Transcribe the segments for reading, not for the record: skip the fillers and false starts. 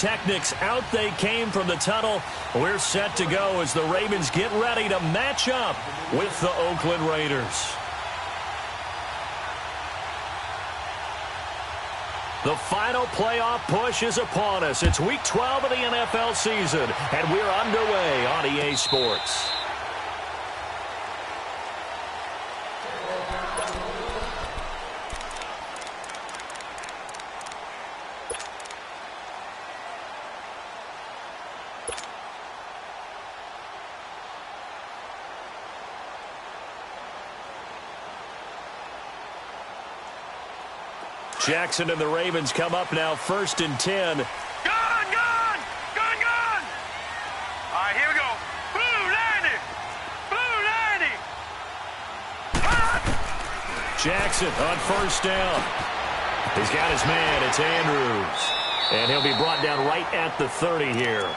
pyrotechnics. Out they came from the tunnel. We're set to go as the Ravens get ready to match up with the Oakland Raiders. The final playoff push is upon us. It's Week 12 of the NFL season, and we're underway on EA Sports. Jackson and the Ravens come up now, 1st and 10. Gun! All right, here we go. Blue 90! Jackson on 1st down. He's got his man. It's Andrews. And he'll be brought down right at the 30 here.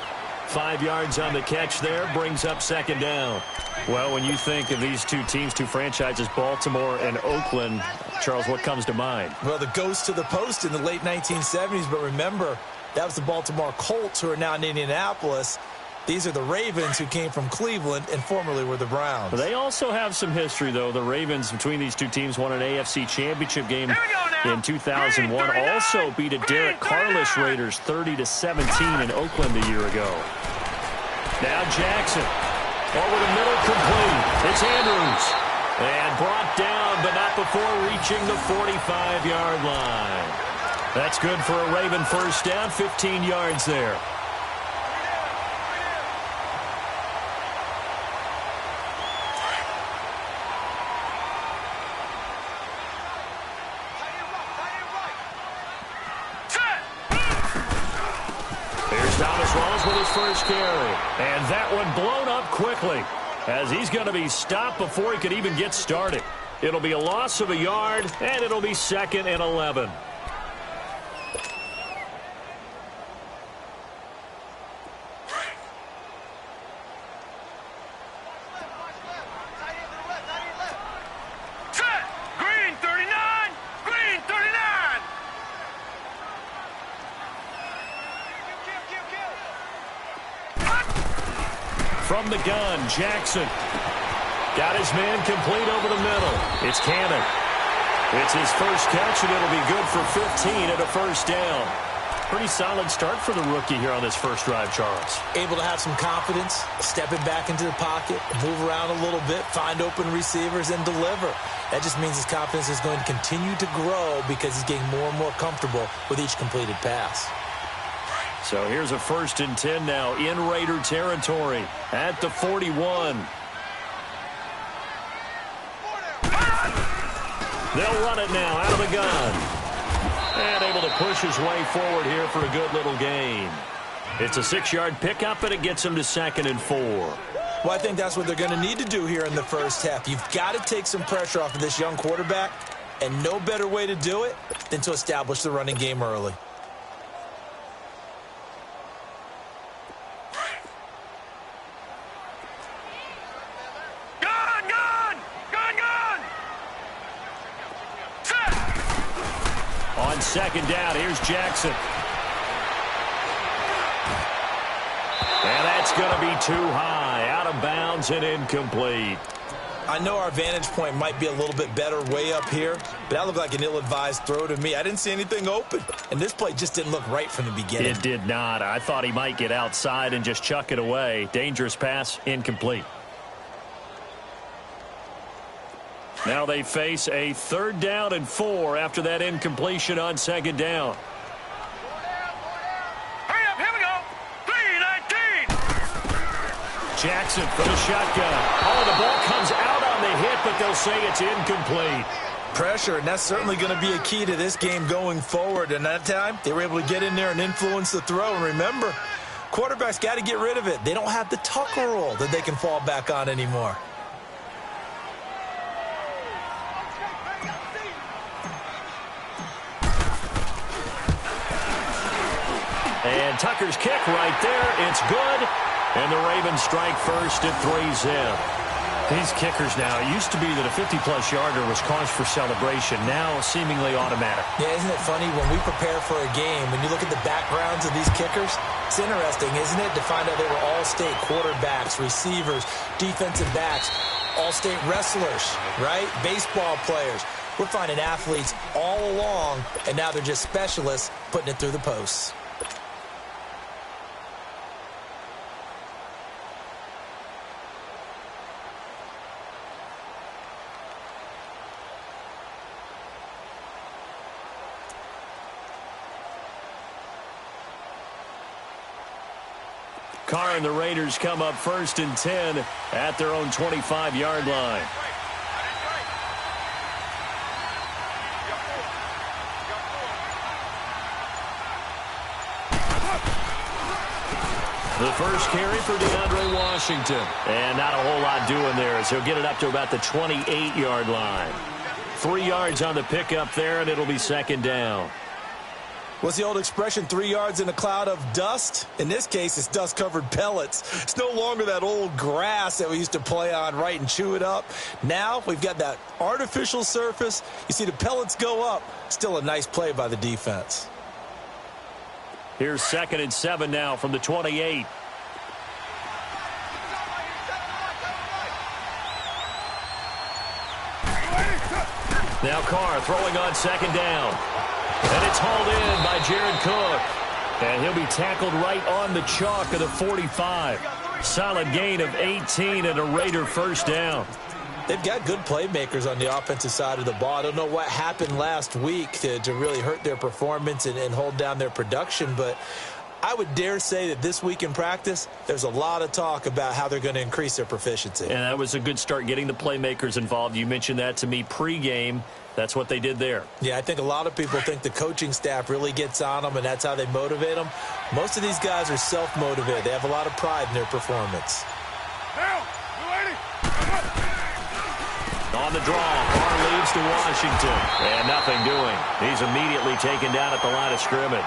5 yards on the catch there, brings up 2nd down. Well, when you think of these two teams, two franchises, Baltimore and Oakland, Charles, what comes to mind? Well, the ghost to the post in the late 1970s, but remember, that was the Baltimore Colts who are now in Indianapolis. These are the Ravens who came from Cleveland and formerly were the Browns. They also have some history, though. The Ravens, between these two teams, won an AFC championship game in 2001. Also beat a Derek Carlish Raiders 30-17 in Oakland a year ago. Now Jackson. Over the middle, complete. It's Andrews. And brought down, but not before reaching the 45-yard line. That's good for a Raven 1st down, 15 yards there. With his 1st carry. And that one blown up quickly as he's going to be stopped before he could even get started. It'll be a loss of a yard, and it'll be 2nd and 11. From the gun, Jackson. Got his man complete over the middle. It's Cannon. It's his 1st catch, and it'll be good for 15 at a 1st down. Pretty solid start for the rookie here on this 1st drive, Charles. Able to have some confidence, stepping back into the pocket, move around a little bit, find open receivers, and deliver. That just means his confidence is going to continue to grow because he's getting more and more comfortable with each completed pass. So here's a 1st and 10 now in Raider territory at the 41. They'll run it now out of the gun. And able to push his way forward here for a good little gain. It's a 6-yard pickup, and it gets him to 2nd and 4. Well, I think that's what they're going to need to do here in the 1st half. You've got to take some pressure off of this young quarterback, and no better way to do it than to establish the running game early. On 2nd down, here's Jackson. And that's going to be too high, out of bounds and incomplete. I know our vantage point might be a little bit better way up here, but that looked like an ill-advised throw to me. I didn't see anything open, and this play just didn't look right from the beginning. It did not. I thought he might get outside and just chuck it away. Dangerous pass, incomplete. Now they face a 3rd down and 4 after that incompletion on 2nd down. Hurry up, here we go. 3-19. Jackson for the shotgun. Oh, the ball comes out on the hit, but they'll say it's incomplete. Pressure, and that's certainly going to be a key to this game going forward. And that time, they were able to get in there and influence the throw. And remember, quarterbacks got to get rid of it. They don't have the Tucker rule that they can fall back on anymore. And Tucker's kick right there. It's good. And the Ravens strike first at 3-zip. These kickers now, it used to be that a 50-plus yarder was cause for celebration. Now, seemingly automatic. Yeah, isn't it funny? When we prepare for a game, when you look at the backgrounds of these kickers, it's interesting, isn't it, to find out they were all-state quarterbacks, receivers, defensive backs, all-state wrestlers, right? Baseball players. We're finding athletes all along, and now they're just specialists putting it through the posts. Carr and the Raiders come up 1st and 10 at their own 25-yard line. The first carry for DeAndre Washington. And not a whole lot doing there as he'll get it up to about the 28-yard line. 3 yards on the pickup there, and it'll be 2nd down. What's the old expression, 3 yards in a cloud of dust? In this case, it's dust-covered pellets. It's no longer that old grass that we used to play on, right, and chew it up. Now we've got that artificial surface. You see the pellets go up. Still a nice play by the defense. Here's 2nd and 7 now from the 28. Now Carr throwing on 2nd down. And it's hauled in by Jared Cook. And he'll be tackled right on the chalk of the 45. Solid gain of 18 and a Raider first down. They've got good playmakers on the offensive side of the ball. I don't know what happened last week to really hurt their performance and hold down their production, but I would dare say that this week in practice, there's a lot of talk about how they're going to increase their proficiency. And that was a good start, getting the playmakers involved. You mentioned that to me pregame. That's what they did there. Yeah, I think a lot of people think the coaching staff really gets on them, and that's how they motivate them. Most of these guys are self-motivated. They have a lot of pride in their performance. On the draw, Carr leads to Washington. And nothing doing. He's immediately taken down at the line of scrimmage.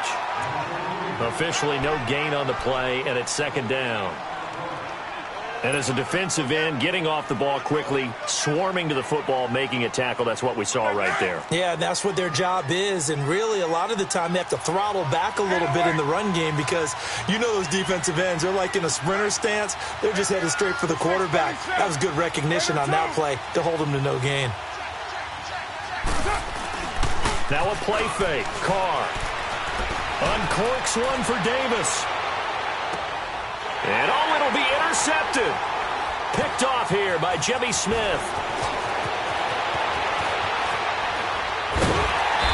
Officially no gain on the play, and it's 2nd down. And as a defensive end, getting off the ball quickly, swarming to the football, making a tackle, that's what we saw right there. Yeah, and that's what their job is. And really, a lot of the time, they have to throttle back a little bit in the run game because you know those defensive ends, they're like in a sprinter stance. They're just headed straight for the quarterback. That was good recognition on that play to hold them to no gain. Now a play fake. Carr uncorks one for Davis. And oh, it'll be intercepted. Picked off here by Jimmy Smith.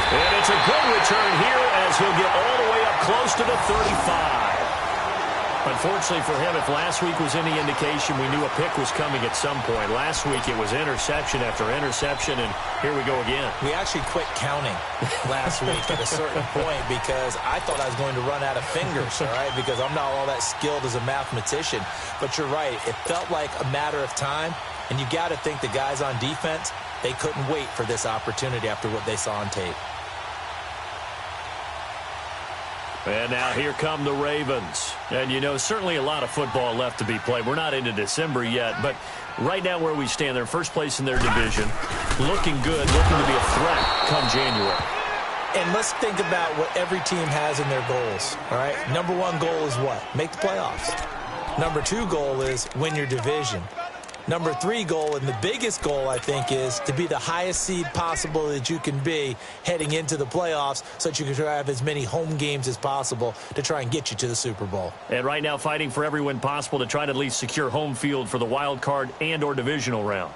And it's a good return here as he'll get all the way up close to the 35. Unfortunately for him, if last week was any indication, we knew a pick was coming at some point. Last week it was interception after interception, and here we go again. We actually quit counting last week at a certain point because I thought I was going to run out of fingers, all right, because I'm not all that skilled as a mathematician. But you're right. It felt like a matter of time, and you got to think the guys on defense, they couldn't wait for this opportunity after what they saw on tape. And now here come the Ravens. And, you know, certainly a lot of football left to be played. We're not into December yet, but right now where we stand, they're first place in their division. Looking good, looking to be a threat come January. And let's think about what every team has in their goals, all right? Number one goal is what? Make the playoffs. Number two goal is win your division. Number three goal, and the biggest goal, I think, is to be the highest seed possible that you can be heading into the playoffs so that you can try to have as many home games as possible to try and get you to the Super Bowl. And right now fighting for every win possible to try to at least secure home field for the wild card and or divisional round.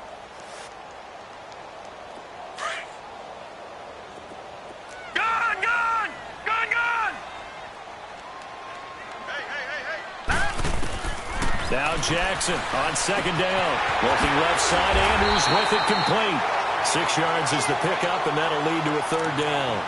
Now Jackson on 2nd down. Looking left side, Andrews with it complete. 6 yards is the pickup, and that'll lead to a 3rd down.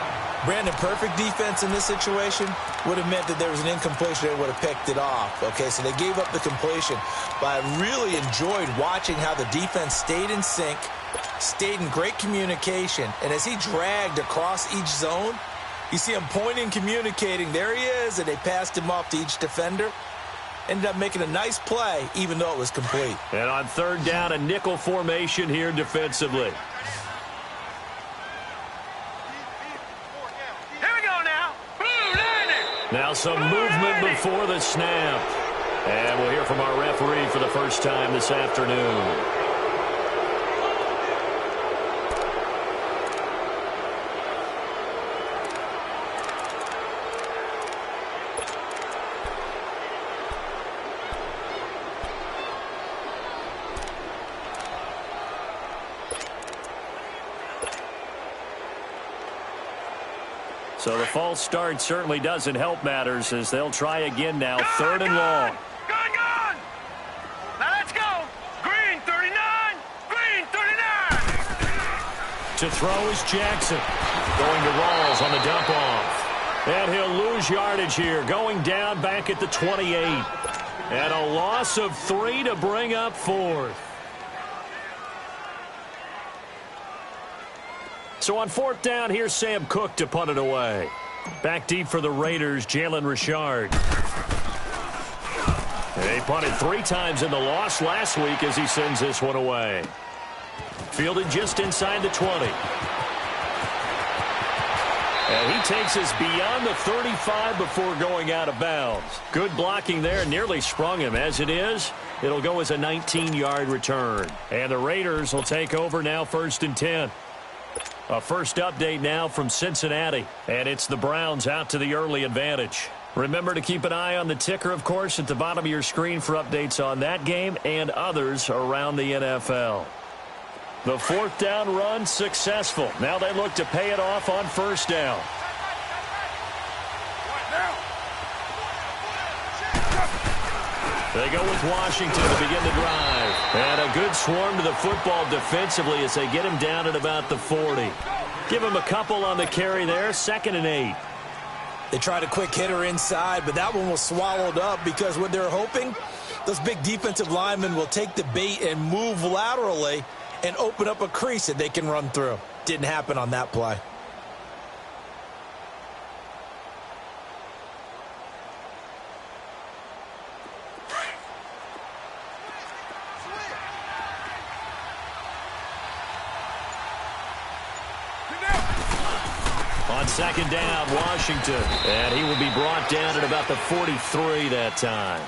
Brandon, perfect defense in this situation would have meant that there was an incompletion. They would have picked it off. Okay, so they gave up the completion. But I really enjoyed watching how the defense stayed in sync, stayed in great communication. And as he dragged across each zone, you see him pointing, communicating. There he is, and they passed him off to each defender. ended up making a nice play, even though it was complete. And on third down, a nickel formation here defensively. Here we go now. Blue 90. Now some movement before the snap. And we'll hear from our referee for the first time this afternoon. So the false start certainly doesn't help matters as they'll try again now. Third and long. Gone. Now let's go. Green 39. Green 39. To throw is Jackson. Going to Rawls on the dump off. And he'll lose yardage here. Going down back at the 28. And a loss of 3 to bring up fourth. So on fourth down, here's Sam Cook to punt it away. Back deep for the Raiders, Jalen Richard. They punted 3 times in the loss last week as he sends this one away. Fielded just inside the 20. And he takes us beyond the 35 before going out of bounds. Good blocking there, nearly sprung him. As it is, it'll go as a 19-yard return. And the Raiders will take over now, 1st and 10. A first update now from Cincinnati, and it's the Browns out to the early advantage. Remember to keep an eye on the ticker, of course, at the bottom of your screen for updates on that game and others around the NFL. The fourth down run successful. Now they look to pay it off on first down. They go with Washington to begin the drive. And a good swarm to the football defensively as they get him down at about the 40. Give him a couple on the carry there. 2nd and 8. They tried a quick hitter inside, but that one was swallowed up because what they're hoping, those big defensive linemen will take the bait and move laterally and open up a crease that they can run through. Didn't happen on that play. On 2nd down, Washington. And he will be brought down at about the 43 that time.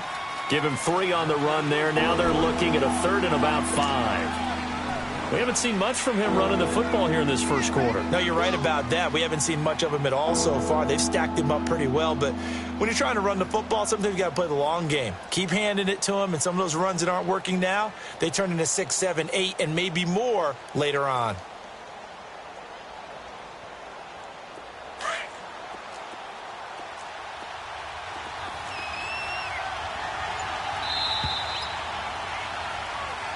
Give him 3 on the run there. Now they're looking at a 3rd and about 5. We haven't seen much from him running the football here in this first quarter. No, you're right about that. We haven't seen much of him at all so far. They've stacked him up pretty well. But when you're trying to run the football, sometimes you got to play the long game. Keep handing it to him. And some of those runs that aren't working now, they turn into 6, 7, 8, and maybe more later on.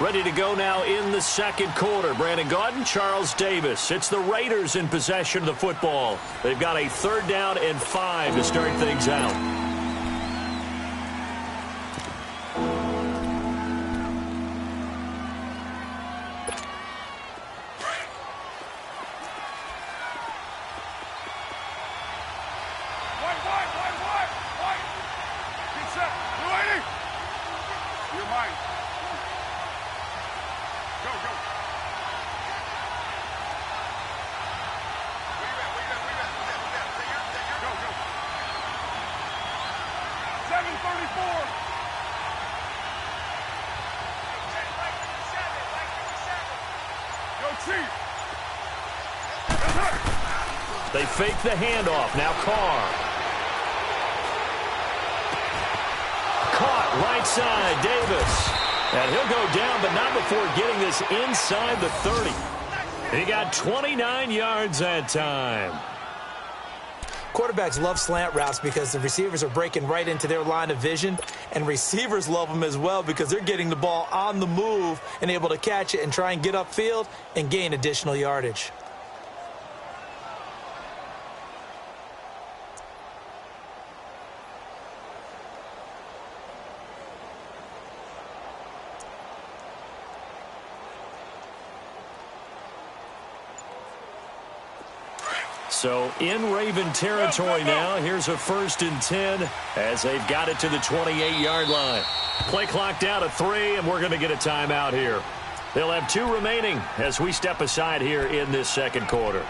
Ready to go now in the second quarter. Brandon Gaudin, Charles Davis. It's the Raiders in possession of the football. They've got a 3rd down and 5 to start things out. White. Get set. Blue 80. You're mine. Go. Where you at? Go. 734. Go, Chief. They fake the handoff. Now Carr. Caught right side, Davis. And he'll go down, but not before getting this inside the 30. He got 29 yards that time. Quarterbacks love slant routes because the receivers are breaking right into their line of vision, and receivers love them as well because they're getting the ball on the move and able to catch it and try and get upfield and gain additional yardage. So in Raven territory now. Here's a 1st and 10 as they've got it to the 28-yard line. Play clock down to 3, and we're going to get a timeout here. They'll have 2 remaining as we step aside here in this second quarter.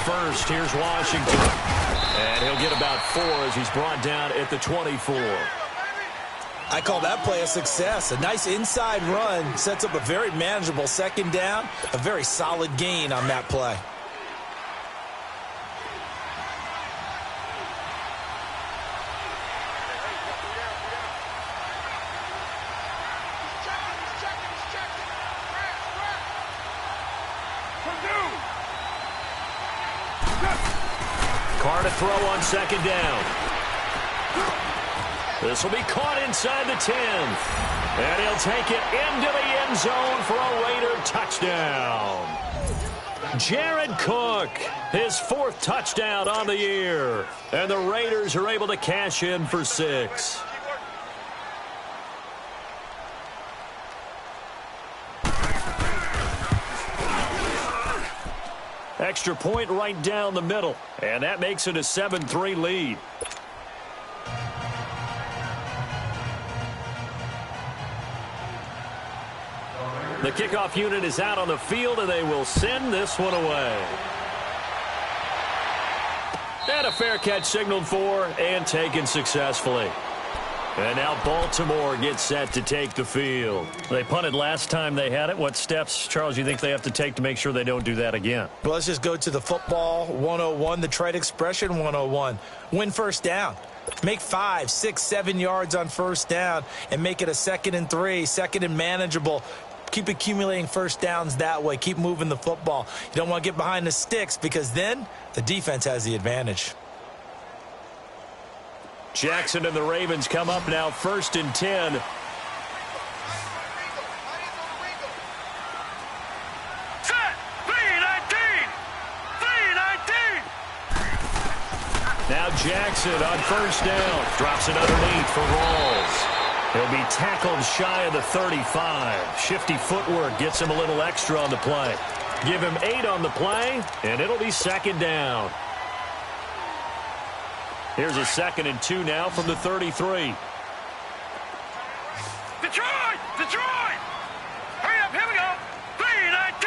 First, here's Washington. And he'll get about 4 as he's brought down at the 24. I call that play a success. A nice inside run sets up a very manageable 2nd down. A very solid gain on that play. Carr to throw on 2nd down. This will be caught inside the 10. And he'll take it into the end zone for a Raider touchdown. Jared Cook, his 4th touchdown on the year. And the Raiders are able to cash in for 6. Extra point right down the middle, and that makes it a 7-3 lead. The kickoff unit is out on the field, and they will send this one away. And a fair catch signaled for and taken successfully. And now Baltimore gets set to take the field. They punted last time they had it. What steps, Charles, you think they have to take to make sure they don't do that again? Well, let's just go to the football 101, the trade expression 101. Win 1st down. Make 5, 6, 7 yards on 1st down and make it a 2nd and 3, 2nd and manageable. Keep accumulating 1st downs that way. Keep moving the football. You don't want to get behind the sticks because then the defense has the advantage. Jackson and the Ravens come up now 1st and 10. Set! 3-19! 3-19! Now Jackson on 1st down. Drops it underneath for Rawls. He'll be tackled shy of the 35. Shifty footwork gets him a little extra on the play. Give him 8 on the play, and it'll be 2nd down. Here's a 2nd and 2 now from the 33. Detroit! Detroit! Hurry up, here we go! 3-19!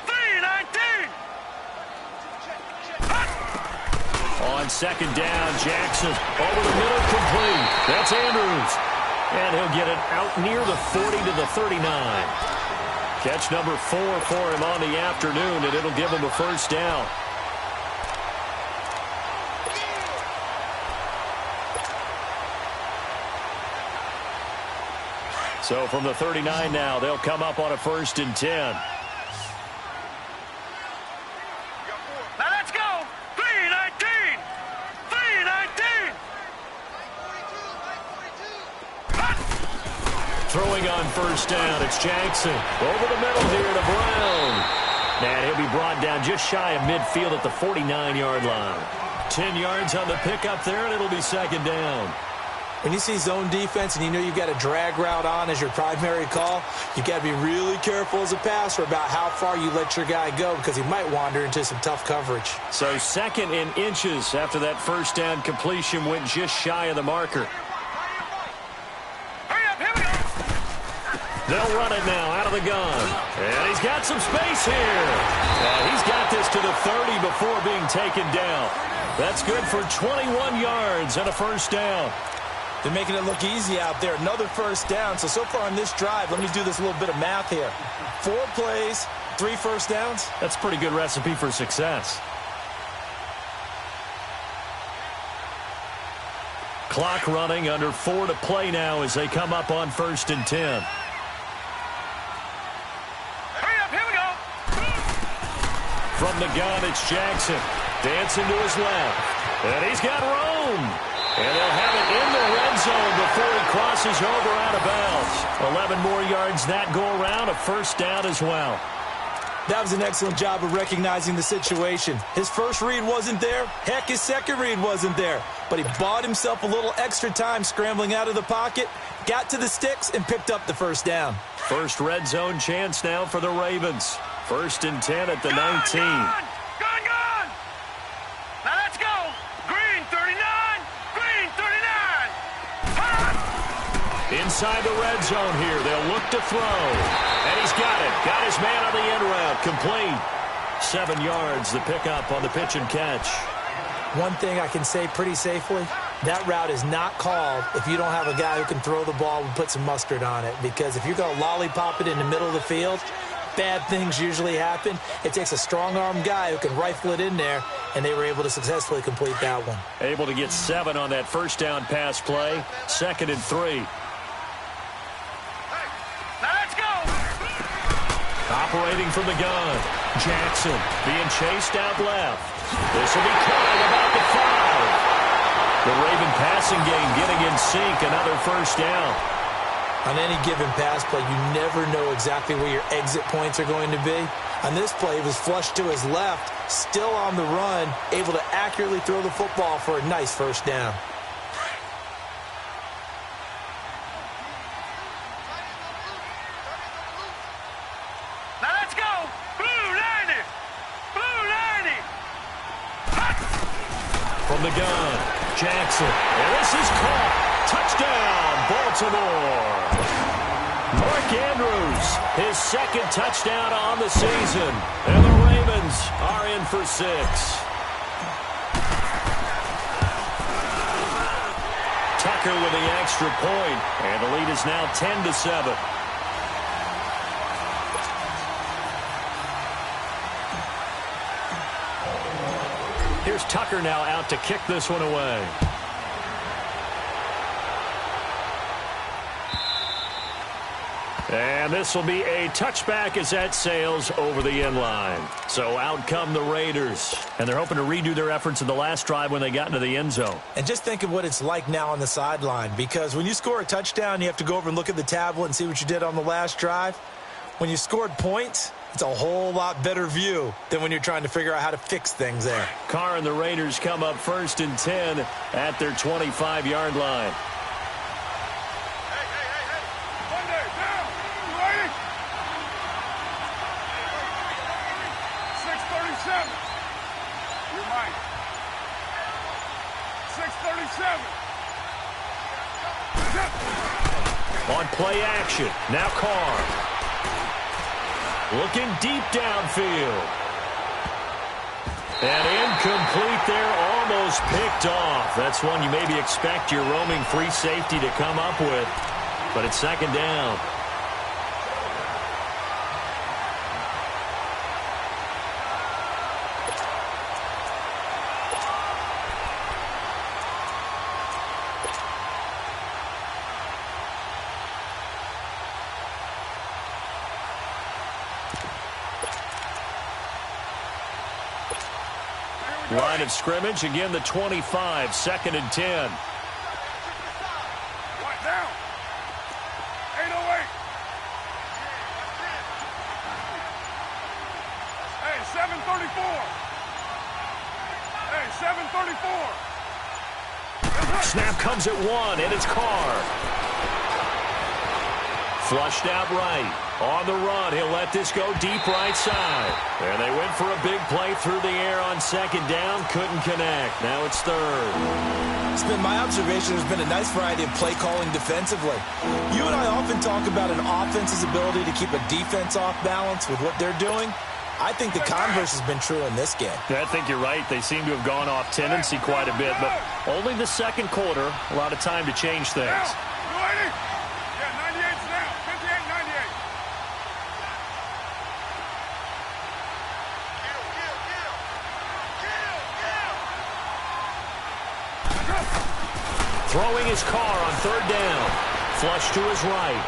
3-19! On 2nd down, Jackson over the middle, complete. That's Andrews. And he'll get it out near the 40 to the 39. Catch number 4 for him on the afternoon, and it'll give him a 1st down. So from the 39 now, they'll come up on a 1st and 10. Now let's go! 3-19! 3-19! Throwing on 1st down, it's Jackson. Over the middle here to Brown. And he'll be brought down just shy of midfield at the 49-yard line. 10 yards on the pickup there, and it'll be 2nd down. When you see zone defense and you know you've got a drag route on as your primary call, you've got to be really careful as a passer about how far you let your guy go because he might wander into some tough coverage. So 2nd and inches after that 1st down completion went just shy of the marker. Hurry up, here we go! They'll run it now out of the gun. And he's got some space here. He's got this to the 30 before being taken down. That's good for 21 yards and a 1st down. They're making it look easy out there. Another 1st down. So far on this drive, let me do this little bit of math here. 4 plays, 3 1st downs. That's a pretty good recipe for success. Clock running, under 4 to play now as they come up on 1st and 10. Hurry up, here we go! From the gun, it's Jackson. Dancing to his left. And he's got room. And they'll have it in the red zone before he crosses over out of bounds. 11 more yards that go around, a first down as well. That was an excellent job of recognizing the situation. His first read wasn't there. Heck, his second read wasn't there. But he bought himself a little extra time scrambling out of the pocket, got to the sticks, and picked up the first down. First red zone chance now for the Ravens. 1st and 10 at the 19. Gone! Now let's go! Green 39! Green 39! Inside the red zone here. They'll look to throw. And he's got it. Got his man on the end route. Complete. 7 yards, the pickup on the pitch and catch. One thing I can say pretty safely, that route is not called if you don't have a guy who can throw the ball and put some mustard on it. Because if you're going to lollipop it in the middle of the field, bad things usually happen. It takes a strong-armed guy who can rifle it in there, and they were able to successfully complete that one. Able to get 7 on that first down pass play. 2nd and 3. Operating from the gun. Jackson being chased out left. This will be caught at about the 5. The Raven passing game getting in sync. Another first down. On any given pass play, you never know exactly where your exit points are going to be. On this play, it was flushed to his left, still on the run, able to accurately throw the football for a nice first down. From the gun, Jackson. And this is caught. Touchdown, Baltimore. Mark Andrews, his 2nd touchdown on the season. And the Ravens are in for 6. Tucker with the extra point. And the lead is now 10-7. Here's Tucker now out to kick this one away. And this will be a touchback as that sails over the end line. So out come the Raiders. And they're hoping to redo their efforts in the last drive when they got into the end zone. And just think of what it's like now on the sideline. Because when you score a touchdown, you have to go over and look at the tablet and see what you did on the last drive. When you scored points, it's a whole lot better view than when you're trying to figure out how to fix things there. Carr and the Raiders come up 1st and 10 at their 25-yard line. One day, down! You ready? 637. You're mine. 637. On play action, now Carr. Looking deep downfield. And incomplete there, almost picked off. That's one you maybe expect your roaming free safety to come up with. But it's 2nd down. Line of scrimmage, again the 25, 2nd and 10. Right down. 808. Hey, 734. Hey, 734. Snap comes at 1, and it's Carr. Flushed out right. On the run, he'll let this go deep right side. And they went for a big play through the air on 2nd down. Couldn't connect. Now it's 3rd. It's been my observation there's been a nice variety of play calling defensively. You and I often talk about an offense's ability to keep a defense off balance with what they're doing. I think the converse has been true in this game. I think you're right. They seem to have gone off tendency quite a bit, but only the 2nd quarter. A lot of time to change things. You ready? Yeah, 98's down. 58, 98. Throwing his Carr on 3rd down. Flush to his right.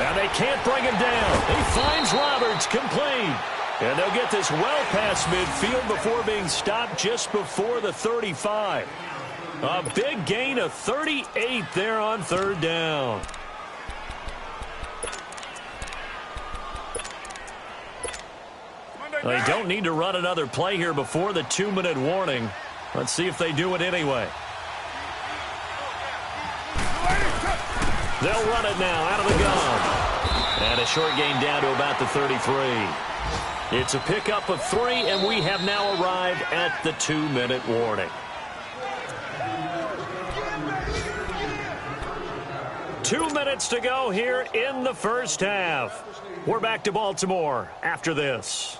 Now they can't bring him down. He finds Roberts, complete. And they'll get this well past midfield before being stopped just before the 35. A big gain of 38 there on third down. They don't need to run another play here before the 2-minute warning. Let's see if they do it anyway. They'll run it now out of the gun. And a short gain down to about the 33. It's a pickup of 3, and we have now arrived at the 2-minute warning. 2 minutes to go here in the first half. We're back to Baltimore after this.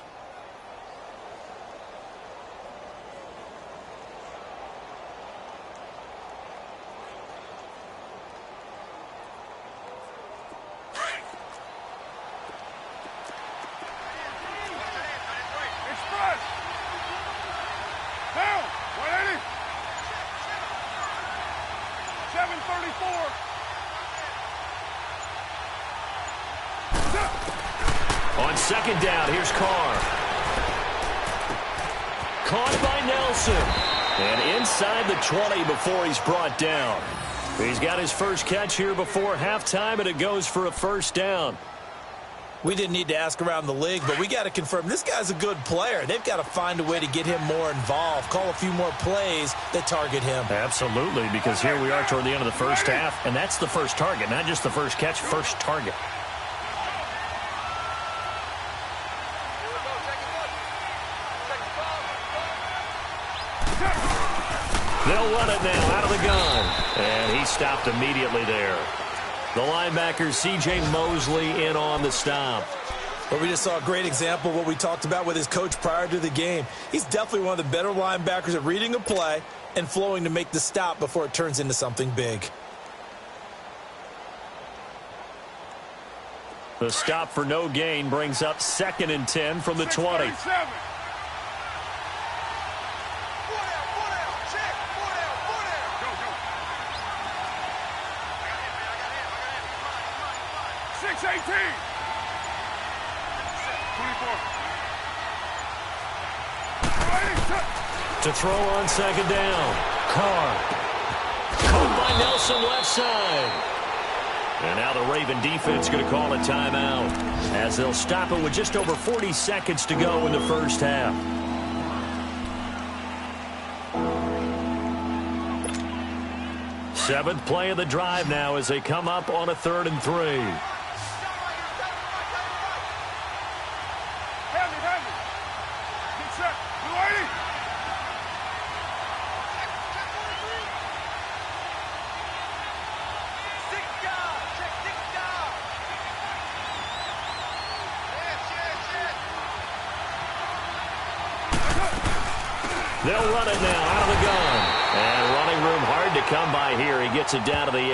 On second down, here's Carr. Caught by Nelson. And inside the 20 before he's brought down. He's got his first catch here before halftime, and it goes for a first down. We didn't need to ask around the league, but we got to confirm this guy's a good player. They've got to find a way to get him more involved, call a few more plays that target him. Absolutely, because here we are toward the end of the first half, and that's the first target, not just the first catch, first target. They'll run it now out of the gun, and he stopped immediately there. The linebacker, C.J. Mosley, in on the stop. But we just saw a great example of what we talked about with his coach prior to the game. He's definitely one of the better linebackers at reading a play and flowing to make the stop before it turns into something big. The stop for no gain brings up 2nd and 10 from the 20. To throw on second down. Carr. Caught by Nelson left side. And now the Raven defense going to call a timeout as they'll stop it with just over 40 seconds to go in the first half. Seventh play of the drive now as they come up on a 3rd and 3. They'll run it now out of the gun. And running room hard to come by here. He gets it down to the 8.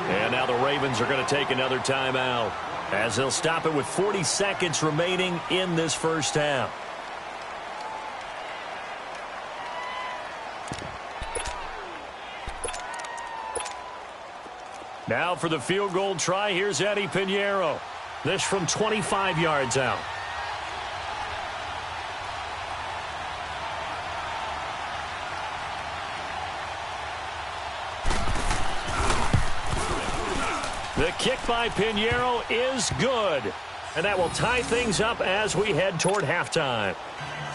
And now the Ravens are going to take another timeout as they'll stop it with 40 seconds remaining in this first half. Now for the field goal try, here's Eddie Pinheiro. This from 25 yards out. The kick by Pinheiro is good. And that will tie things up as we head toward halftime.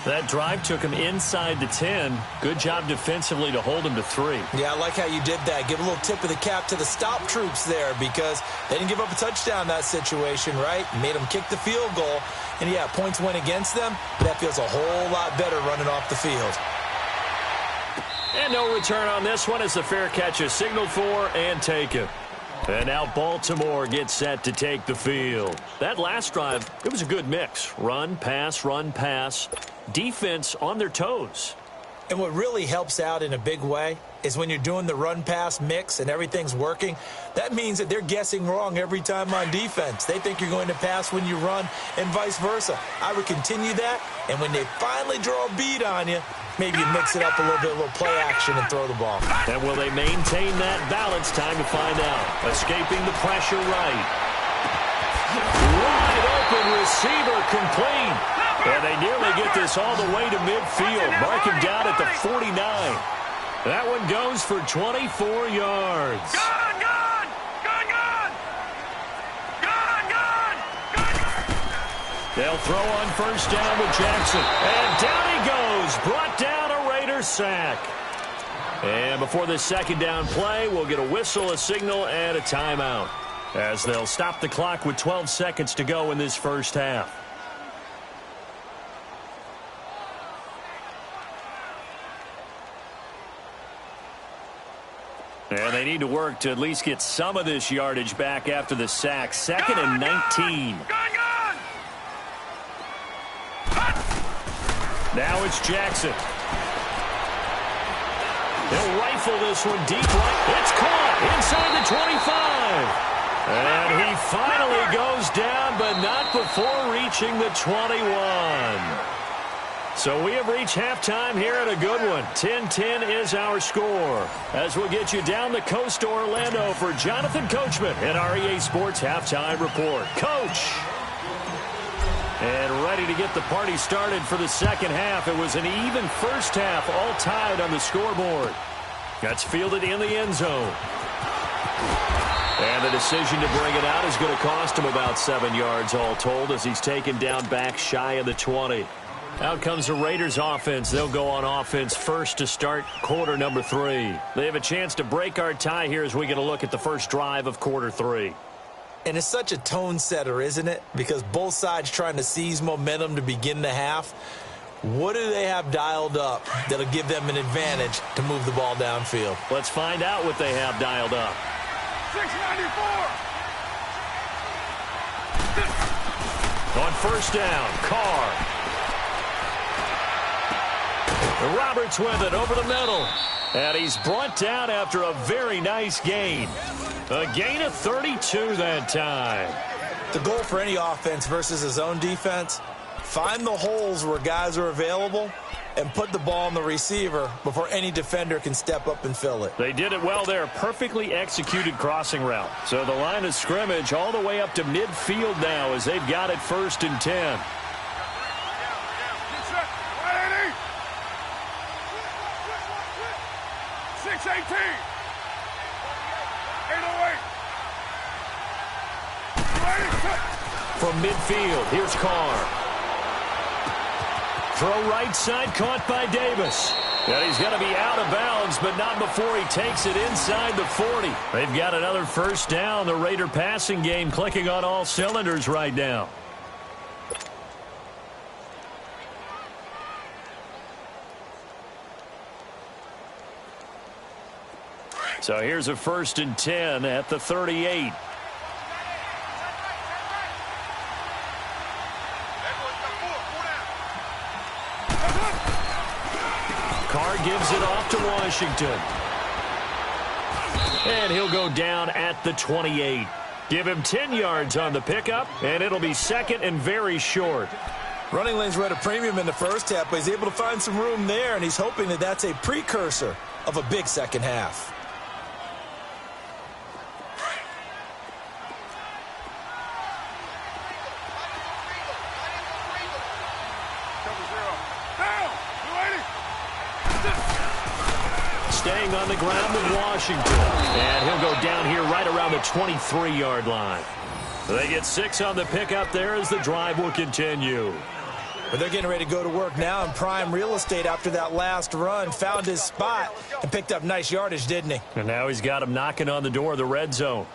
That drive took him inside the 10. Good job defensively to hold him to 3. Yeah, I like how you did that. Give a little tip of the cap to the stop troops there because they didn't give up a touchdown in that situation, right? Made them kick the field goal. And, yeah, points went against them, but that feels a whole lot better running off the field. And no return on this one as the fair catch is signaled for and taken. And now Baltimore gets set to take the field. That last drive, it was a good mix. Run, pass, defense on their toes. And what really helps out in a big way is when you're doing the run-pass mix and everything's working, that means that they're guessing wrong every time on defense. They think you're going to pass when you run and vice versa. I would continue that, and when they finally draw a beat on you, maybe you mix it up a little bit, a little play action, and throw the ball. And will they maintain that balance? Time to find out. Escaping the pressure right. Wide open receiver complete. And they nearly get this all the way to midfield. Mark him down at the 49. That one goes for 24 yards. They'll throw on first down with Jackson. And down he goes. Brought down a Raider sack. And before this second down play, we'll get a whistle, a signal, and a timeout, as they'll stop the clock with 12 seconds to go in this first half. And they need to work to at least get some of this yardage back after the sack. Second and 19. Now it's Jackson. He'll rifle this one deep right. It's caught inside the 25. And he finally goes down, but not before reaching the 21. So we have reached halftime here at a good one. 10-10 is our score. As we'll get you down the coast to Orlando for Jonathan Coachman at our EA Sports Halftime Report. Coach! And ready to get the party started for the second half. It was an even first half, all tied on the scoreboard. That's fielded in the end zone. And the decision to bring it out is going to cost him about 7 yards all told, as he's taken down back shy of the 20. Out comes the Raiders offense. They'll go on offense first to start quarter number 3. They have a chance to break our tie here as we get a look at the first drive of quarter 3. And it's such a tone setter, isn't it? Because both sides trying to seize momentum to begin the half. What do they have dialed up that'll give them an advantage to move the ball downfield? Let's find out what they have dialed up. 694. On first down, Carr. Roberts with it over the middle. And he's brought down after a very nice gain. A gain of 32 that time. The goal for any offense versus his own defense, find the holes where guys are available and put the ball on the receiver before any defender can step up and fill it. They did it well there. Perfectly executed crossing route. So the line of scrimmage all the way up to midfield now as they've got it first and 10. 618. 808. From midfield, here's Carr. Throw right side, caught by Davis. And he's going to be out of bounds, but not before he takes it inside the 40. They've got another first down. The Raider passing game clicking on all cylinders right now. So here's a first and 10 at the 38. Carr gives it off to Washington. And he'll go down at the 28. Give him 10 yards on the pickup, and it'll be second and very short. Running lanes were at a premium in the first half, but he's able to find some room there, and he's hoping that that's a precursor of a big second half. Staying on the ground with Washington. And he'll go down here right around the 23-yard line. They get 6 on the pickup there as the drive will continue. But they're getting ready to go to work now in prime real estate after that last run. Found his spot and picked up nice yardage, didn't he? And now he's got him knocking on the door of the red zone.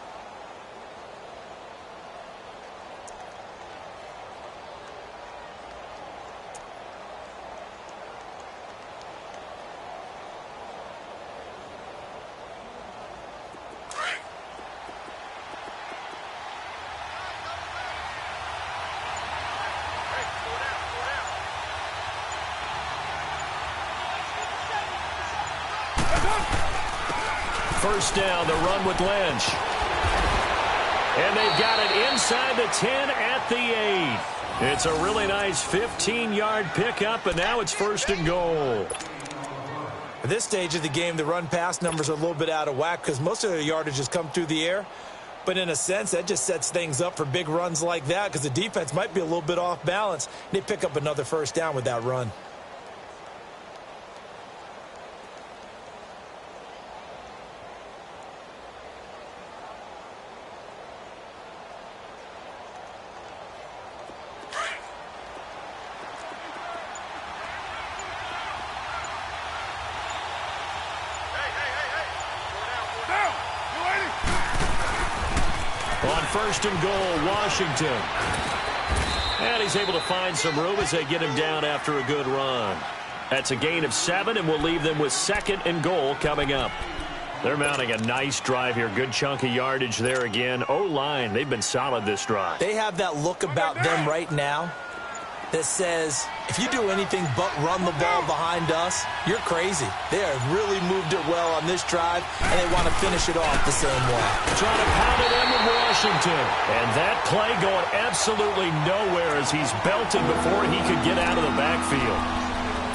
First down, the run with Lynch. And they've got it inside the 10 at the 8. It's a really nice 15-yard pickup, and now it's first and goal. At this stage of the game, the run-pass numbers are a little bit out of whack because most of their yardage has come through the air. But in a sense, that just sets things up for big runs like that because the defense might be a little bit off balance. They pick up another first down with that run. On first and goal, Washington. And he's able to find some room as they get him down after a good run. That's a gain of 7, and we'll leave them with second and goal coming up. They're mounting a nice drive here. Good chunk of yardage there again. O-line, they've been solid this drive. They have that look about them right now that says, if you do anything but run the ball behind us, you're crazy. They have really moved it well on this drive, and they want to finish it off the same way. Trying to pound it in with Washington. And that play going absolutely nowhere as he's belted before he could get out of the backfield.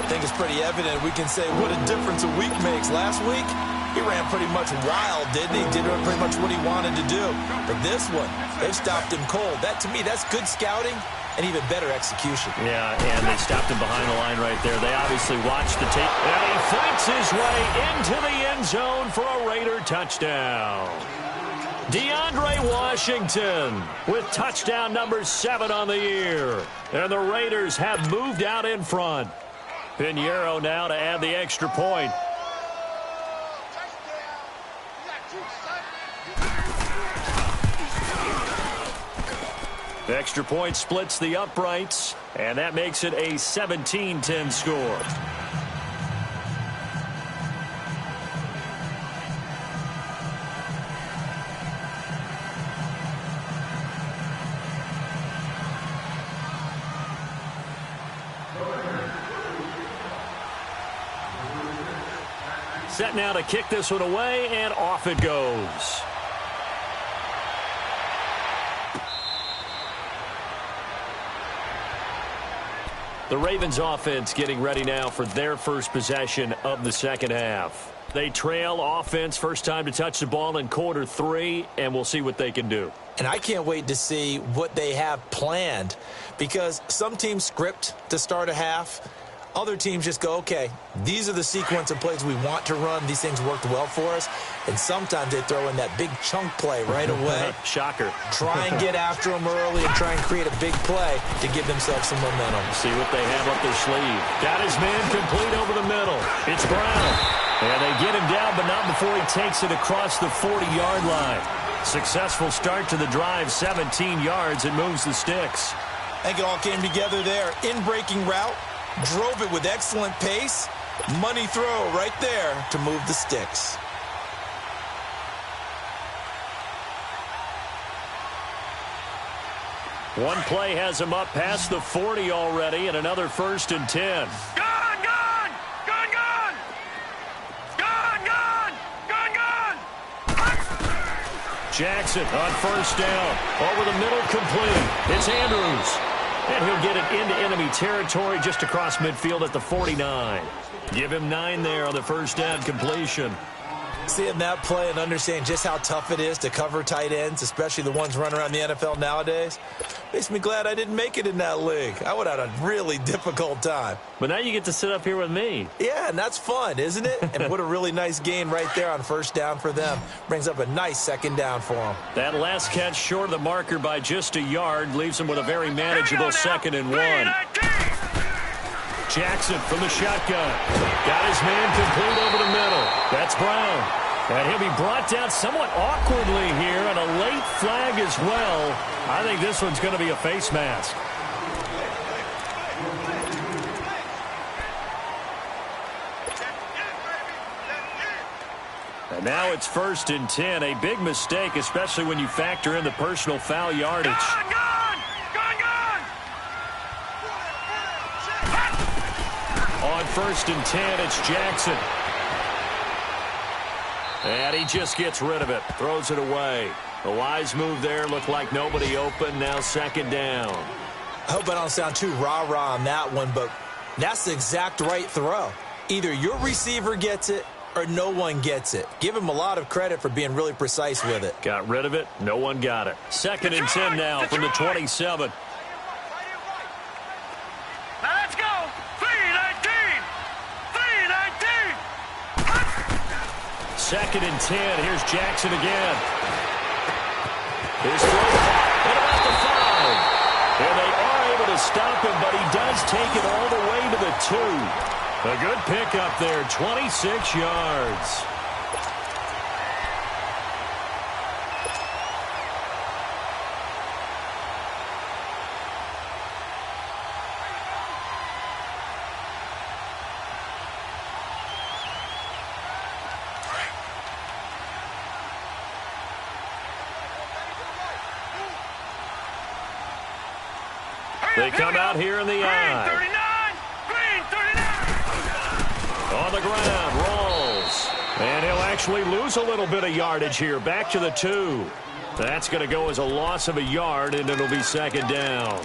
I think it's pretty evident. We can say what a difference a week makes. Last week, he ran pretty much wild, didn't he? Did pretty much what he wanted to do. But this one, they've stopped him cold. That, to me, that's good scouting and even better execution. Yeah, and they stopped him behind the line right there. They obviously watched the tape. And he fights his way into the end zone for a Raider touchdown. DeAndre Washington with touchdown number 7 on the year. And the Raiders have moved out in front. Pinheiro now to add the extra point. The extra point splits the uprights, and that makes it a 17-10 score. Set now to kick this one away, and off it goes. The Ravens offense getting ready now for their first possession of the second half. They trail offense, first time to touch the ball in quarter 3, and we'll see what they can do. And I can't wait to see what they have planned because some teams script to start a half. Other teams just go, okay, these are the sequence of plays we want to run. These things worked well for us. And sometimes they throw in that big chunk play right away. Shocker. Try and get after them early and try and create a big play to give themselves some momentum. See what they have up their sleeve. Got his man complete over the middle. It's Brown. And they get him down, but not before he takes it across the 40-yard line. Successful start to the drive, 17 yards, and moves the sticks. I think it all came together there. In-breaking route. Drove it with excellent pace. Money throw right there to move the sticks. One play has him up past the 40 already, and another 1st and 10. Gone, gone! Gone, gone! Gone, gone! Gone, gone! Jackson on first down. Over the middle, complete. It's Andrews. And he'll get it into enemy territory just across midfield at the 49. Give him 9 there on the first down completion. Seeing that play and understanding just how tough it is to cover tight ends, especially the ones running around the NFL nowadays, makes me glad I didn't make it in that league. I would have had a really difficult time. But now you get to sit up here with me. Yeah, and that's fun, isn't it? And what a really nice gain right there on first down for them. Brings up a nice second down for them. That last catch short of the marker by just a yard leaves them with a very manageable 2nd and 1. Jackson from the shotgun. Got his man complete over the middle. That's Brown. And he'll be brought down somewhat awkwardly here, and a late flag as well. I think this one's going to be a face mask. And now it's 1st and 10. A big mistake, especially when you factor in the personal foul yardage. Gone, gone! Gone, gone! On 1st and 10, it's Jackson. And he just gets rid of it, throws it away. A wise move there, looked like nobody open, now 2nd down. I hope I don't sound too rah-rah on that one, but that's the exact right throw. Either your receiver gets it or no one gets it. Give him a lot of credit for being really precise with it. Got rid of it. No one got it. 2nd and 10 now from the 27. Now let's go. 3-19. 3-19. 2nd and 10. Here's Jackson again. His throw at about the 5. And they are able to stop him, but he does take it all the way to the 2. A good pickup there, 26 yards. They come out here in the eye. Green 39. On the ground, rolls. And he'll actually lose a little bit of yardage here. Back to the 2. That's going to go as a loss of a yard, and it'll be 2nd down.